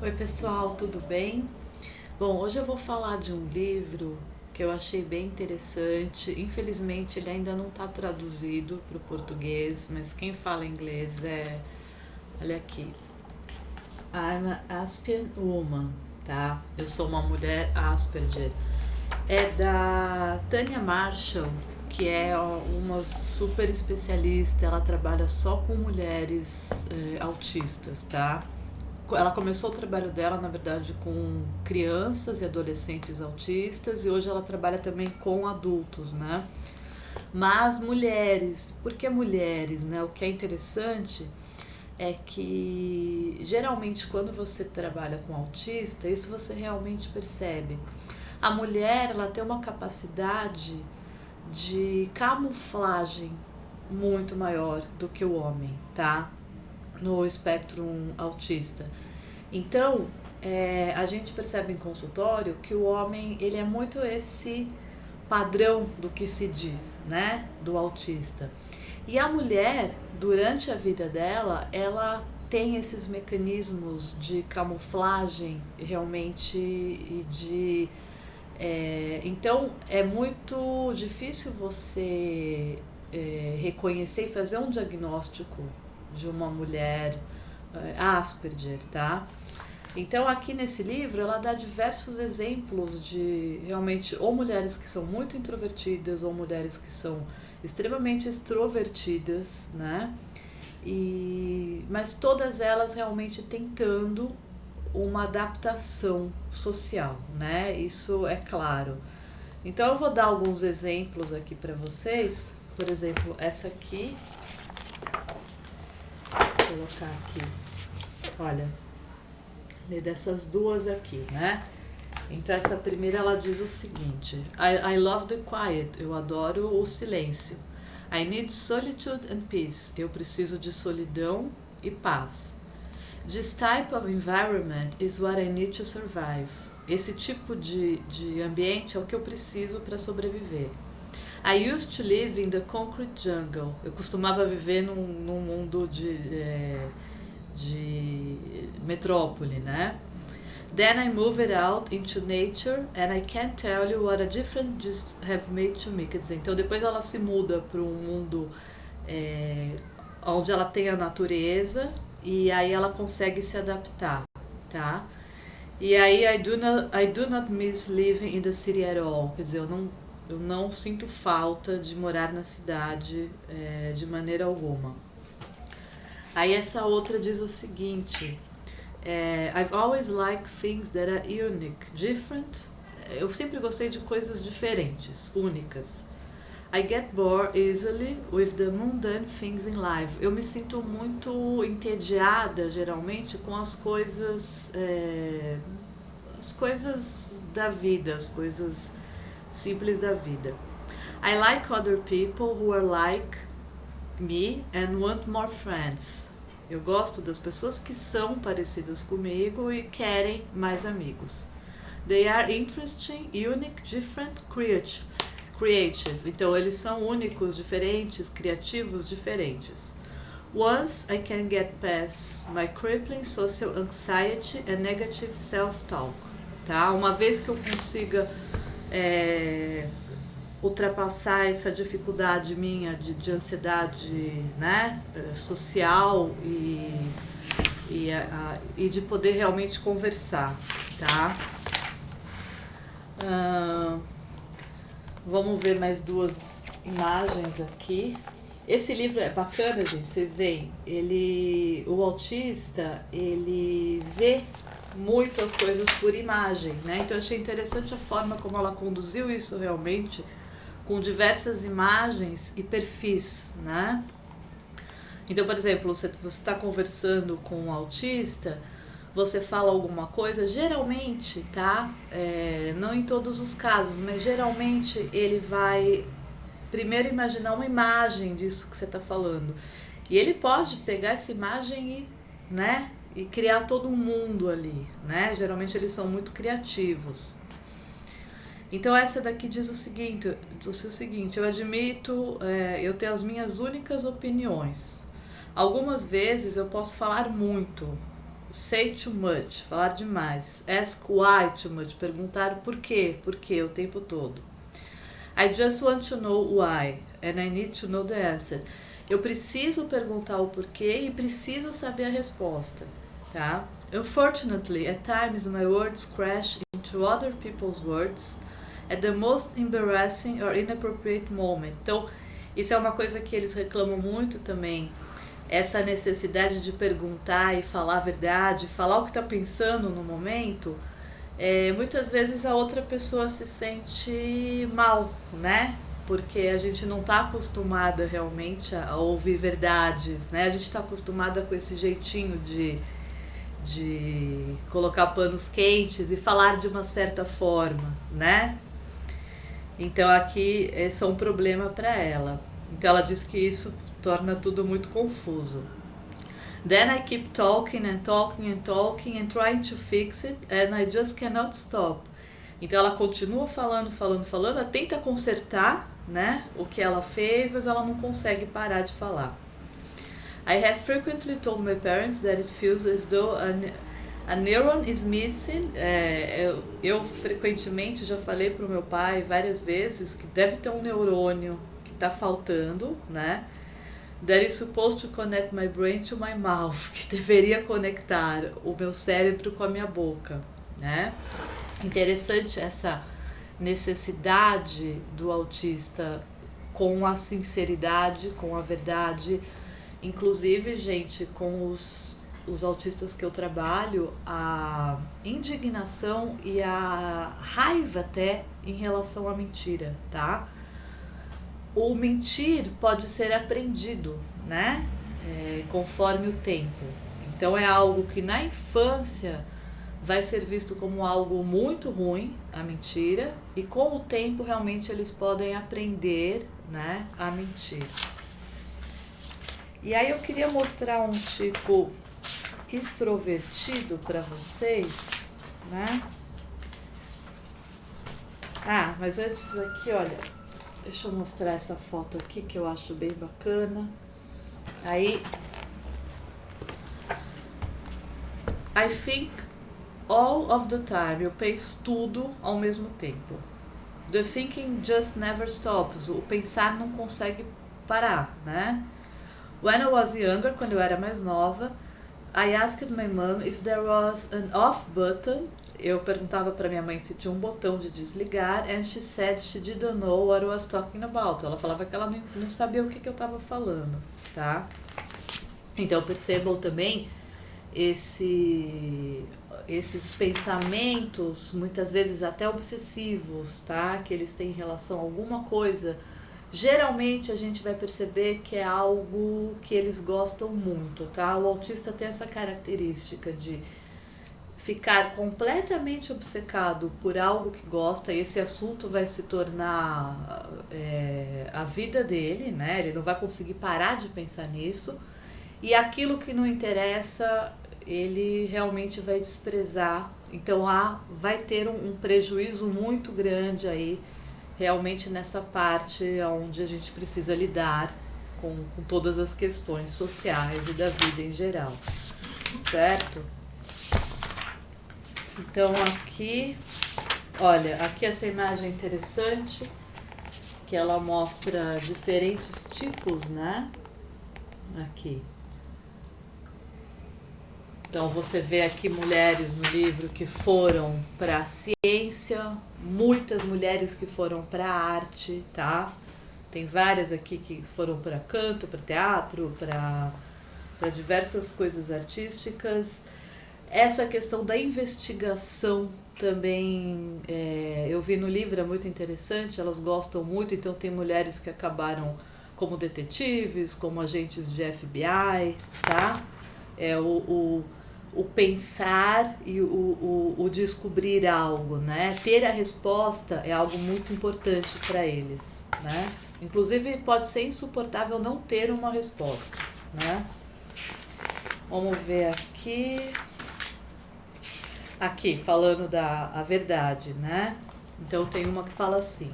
Oi pessoal, tudo bem? Bom, hoje eu vou falar de um livro que eu achei bem interessante. Infelizmente ele ainda não está traduzido para o português, mas quem fala inglês olha aqui, I'm a Aspian Woman, tá? Eu sou uma mulher Asperger. É da Tanya Marshall, que é uma super especialista. Ela trabalha só com mulheres autistas, tá? Ela começou o trabalho dela, na verdade, com crianças e adolescentes autistas, e hoje ela trabalha também com adultos, né? Mas mulheres, por que mulheres, né? O que é interessante é que geralmente quando você trabalha com autista, isso você realmente percebe. A mulher, ela tem uma capacidade de camuflagem muito maior do que o homem, tá? No espectro autista. Então, a gente percebe em consultório que o homem ele é muito esse padrão do que se diz, né, do autista. E a mulher, durante a vida dela, ela tem esses mecanismos de camuflagem realmente e de então é muito difícil você reconhecer e fazer um diagnóstico de uma mulher Asperger, tá? Então aqui nesse livro ela dá diversos exemplos de realmente ou mulheres que são muito introvertidas ou mulheres que são extremamente extrovertidas, né? Mas todas elas realmente tentando uma adaptação social, né? Isso é claro. Então eu vou dar alguns exemplos aqui para vocês. Por exemplo, essa aqui, vou colocar aqui. Olha, dessas duas aqui, né? Então essa primeira ela diz o seguinte: I love the quiet, eu adoro o silêncio. I need solitude and peace, eu preciso de solidão e paz. This type of environment is what I need to survive. Esse tipo de ambiente é o que eu preciso para sobreviver. I used to live in the concrete jungle. Eu costumava viver num mundo de metrópole, né? Then I moved out into nature and I can't tell you what a difference this have made to me. Quer dizer, então depois ela se muda para um mundo onde ela tem a natureza e aí ela consegue se adaptar, tá? E aí I do not miss living in the city at all. Quer dizer, eu não sinto falta de morar na cidade de maneira alguma. Aí essa outra diz o seguinte: I've always liked things that are unique, different. Eu sempre gostei de coisas diferentes, únicas. I get bored easily with the mundane things in life. Eu me sinto muito entediada, geralmente, com as coisas da vida, as coisas simples da vida. I like other people who are like me and want more friends. Eu gosto das pessoas que são parecidas comigo e querem mais amigos. They are interesting, unique, different, creative. Então eles são únicos, diferentes, criativos, diferentes. Once I can get past my crippling social anxiety and negative self-talk. Tá? Uma vez que eu consiga ultrapassar essa dificuldade minha de ansiedade, né, social e de poder realmente conversar, tá? Vamos ver mais duas imagens aqui. Esse livro é bacana, gente, vocês veem, o autista, ele vê muito as coisas por imagem, né? Então eu achei interessante a forma como ela conduziu isso realmente, com diversas imagens e perfis, né? Então, por exemplo, você está conversando com um autista, você fala alguma coisa, geralmente, tá? Não em todos os casos, mas geralmente ele vai primeiro imaginar uma imagem disso que você está falando. E ele pode pegar essa imagem né, e criar todo um mundo ali, né? Geralmente eles são muito criativos. Então essa daqui diz o seguinte, eu admito, eu tenho as minhas únicas opiniões. Algumas vezes eu posso falar muito say too much, falar demais. Ask why too much, perguntar por quê o tempo todo. I just want to know why, and I need to know the answer. Eu preciso perguntar o porquê e preciso saber a resposta, tá? Unfortunately, at times my words crash into other people's words at the most embarrassing or inappropriate moment. Então, isso é uma coisa que eles reclamam muito também, essa necessidade de perguntar e falar a verdade, falar o que está pensando no momento. Muitas vezes a outra pessoa se sente mal, né? Porque a gente não está acostumada realmente a ouvir verdades, né? A gente está acostumada com esse jeitinho de colocar panos quentes e falar de uma certa forma, né? Então aqui é um problema para ela. Então ela diz que isso torna tudo muito confuso. Then I keep talking and talking and talking and trying to fix it and I just cannot stop. Então ela continua falando, ela tenta consertar, né, o que ela fez, mas ela não consegue parar de falar. I have frequently told my parents that it feels as though a neuron is missing. Eu frequentemente já falei para o meu pai várias vezes que deve ter um neurônio que está faltando, né? That is supposed to connect my brain to my mouth, que deveria conectar o meu cérebro com a minha boca, né? Interessante essa necessidade do autista com a sinceridade, com a verdade. Inclusive, gente, com os autistas que eu trabalho, a indignação e a raiva até em relação à mentira, tá? O mentir pode ser aprendido, né? Conforme o tempo. Então é algo que na infância vai ser visto como algo muito ruim, a mentira, e com o tempo realmente eles podem aprender, né, a mentir. E aí eu queria mostrar um tipo extrovertido para vocês, né? Mas antes aqui, olha, deixa eu mostrar essa foto aqui que eu acho bem bacana. Aí, I think all of the time, eu penso tudo ao mesmo tempo. The thinking just never stops, o pensar não consegue parar, né? When I was younger, quando eu era mais nova, I asked my mom if there was an off button. Eu perguntava para minha mãe se tinha um botão de desligar, and she said she didn't know what I was talking about. Ela falava que ela não sabia o que eu estava falando, tá? Então percebam também esses pensamentos, muitas vezes até obsessivos, tá? Que eles têm em relação a alguma coisa. Geralmente a gente vai perceber que é algo que eles gostam muito, tá? O autista tem essa característica de ficar completamente obcecado por algo que gosta, e esse assunto vai se tornar a vida dele, né? Ele não vai conseguir parar de pensar nisso, e aquilo que não interessa, ele realmente vai desprezar. Então vai ter um prejuízo muito grande aí, realmente nessa parte onde a gente precisa lidar com todas as questões sociais e da vida em geral, certo? Então aqui, olha, aqui essa imagem é interessante, que ela mostra diferentes tipos, né? Aqui. Então você vê aqui mulheres no livro que foram para a ciência, muitas mulheres que foram para a arte, tá? Tem várias aqui que foram para canto, para teatro, para diversas coisas artísticas. Essa questão da investigação também, eu vi no livro, é muito interessante, elas gostam muito, então tem mulheres que acabaram como detetives, como agentes de FBI, tá? O pensar e o descobrir algo, né? Ter a resposta é algo muito importante para eles, né? Inclusive pode ser insuportável não ter uma resposta, né? Vamos ver aqui. Aqui, falando a verdade, né? Então tem uma que fala assim: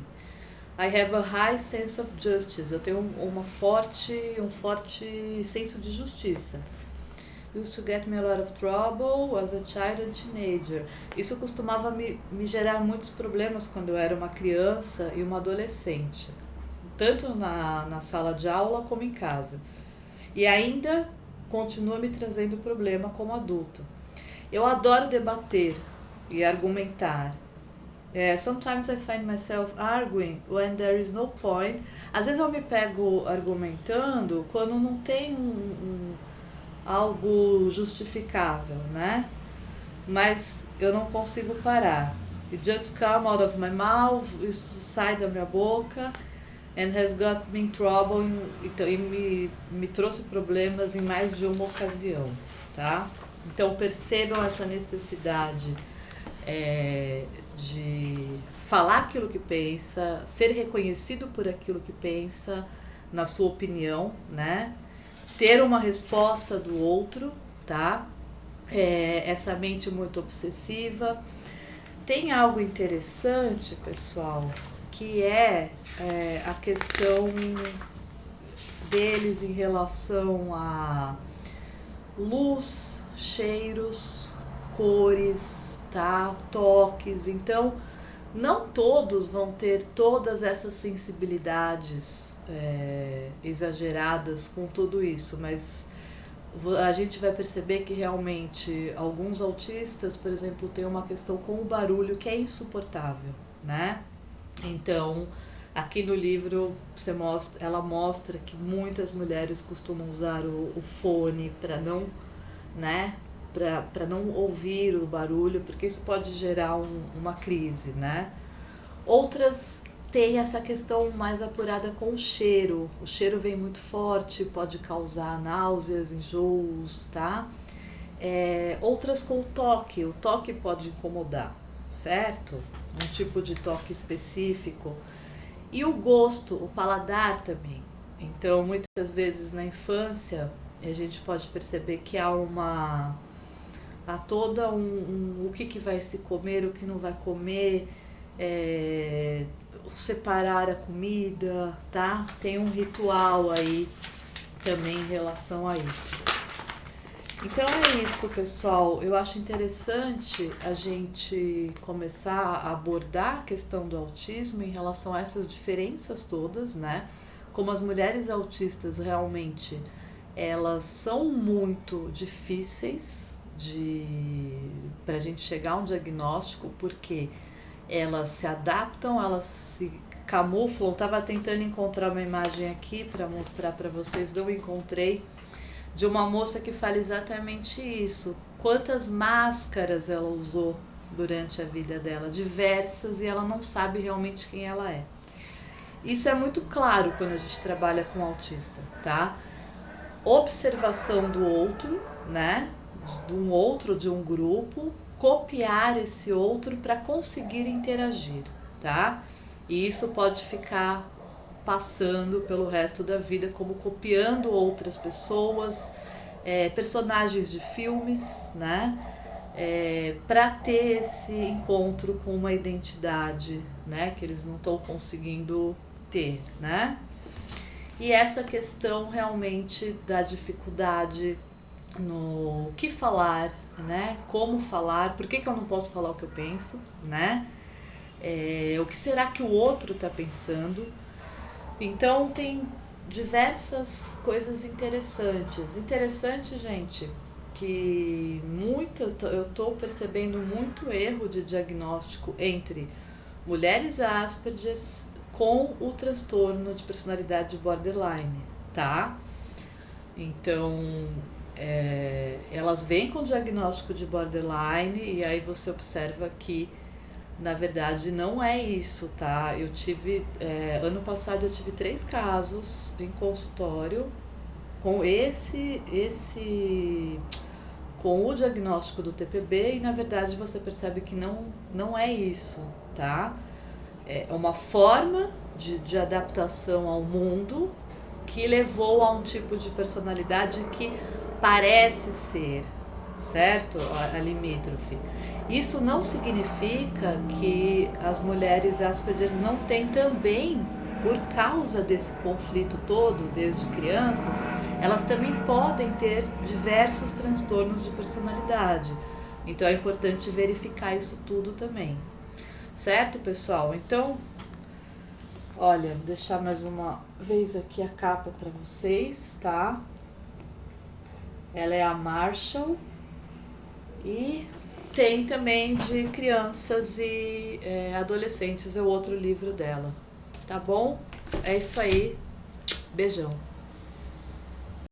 I have a high sense of justice. Eu tenho um forte senso de justiça. used to get me a lot of trouble as a child and teenager. Isso costumava me gerar muitos problemas quando eu era uma criança e uma adolescente, tanto na sala de aula como em casa. E ainda continua me trazendo problema como adulto. Eu adoro debater e argumentar. Sometimes I find myself arguing when there is no point. Às vezes eu me pego argumentando quando não tem algo justificável, né? Mas eu não consigo parar. It just come out of my mouth, isso sai da minha boca, and has got me in trouble, então, e me trouxe problemas em mais de uma ocasião, tá? Então percebam essa necessidade de falar aquilo que pensa, ser reconhecido por aquilo que pensa, na sua opinião, né? Ter uma resposta do outro, tá? Essa mente muito obsessiva. Tem algo interessante, pessoal, que é a questão deles em relação a luz, cheiros, cores, tá? Toques. Então, não todos vão ter todas essas sensibilidades exageradas com tudo isso, mas a gente vai perceber que realmente alguns autistas, por exemplo, têm uma questão com o barulho que é insuportável, né? Então, aqui no livro ela mostra que muitas mulheres costumam usar o fone para não, né, para não ouvir o barulho, porque isso pode gerar uma crise, né? Outras têm essa questão mais apurada com o cheiro. O cheiro vem muito forte, pode causar náuseas, enjoos, tá? Outras com o toque pode incomodar, certo? Um tipo de toque específico. E o gosto, o paladar também. Então, muitas vezes na infância, a gente pode perceber que há toda o que vai se comer, o que não vai comer, separar a comida, tá? Tem um ritual aí também em relação a isso. Então é isso, pessoal. Eu acho interessante a gente começar a abordar a questão do autismo em relação a essas diferenças todas, né? Como as mulheres autistas realmente, elas são muito difíceis para a gente chegar a um diagnóstico, porque elas se adaptam, elas se camuflam. Estava tentando encontrar uma imagem aqui para mostrar para vocês, não encontrei, de uma moça que fala exatamente isso. Quantas máscaras ela usou durante a vida dela, diversas, e ela não sabe realmente quem ela é. Isso é muito claro quando a gente trabalha com autista, tá? Observação do outro, né? De um grupo, copiar esse outro para conseguir interagir, tá? E isso pode ficar passando pelo resto da vida como copiando outras pessoas, personagens de filmes, né? Para ter esse encontro com uma identidade, né? Que eles não estão conseguindo ter, né? E essa questão realmente da dificuldade no que falar, né? Como falar, por que eu não posso falar o que eu penso, né? O que será que o outro está pensando? Então tem diversas coisas interessantes. Interessante, gente, que eu estou percebendo muito erro de diagnóstico entre mulheres Asperger com o transtorno de personalidade borderline, tá? Então, elas vêm com o diagnóstico de borderline e aí você observa que, na verdade, não é isso, tá? Eu tive, ano passado eu tive 3 casos em consultório com com o diagnóstico do TPB e, na verdade, você percebe que não é isso, tá? É uma forma de adaptação ao mundo que levou a um tipo de personalidade que parece ser, certo? A limítrofe. Isso não significa que as mulheres Asperger não têm também por causa desse conflito todo, desde crianças, elas também podem ter diversos transtornos de personalidade. Então é importante verificar isso tudo também. Certo, pessoal? Então, olha, vou deixar mais uma vez aqui a capa para vocês, tá? Ela é a Marshall e tem também de crianças e adolescentes, é o outro livro dela. Tá bom? É isso aí. Beijão.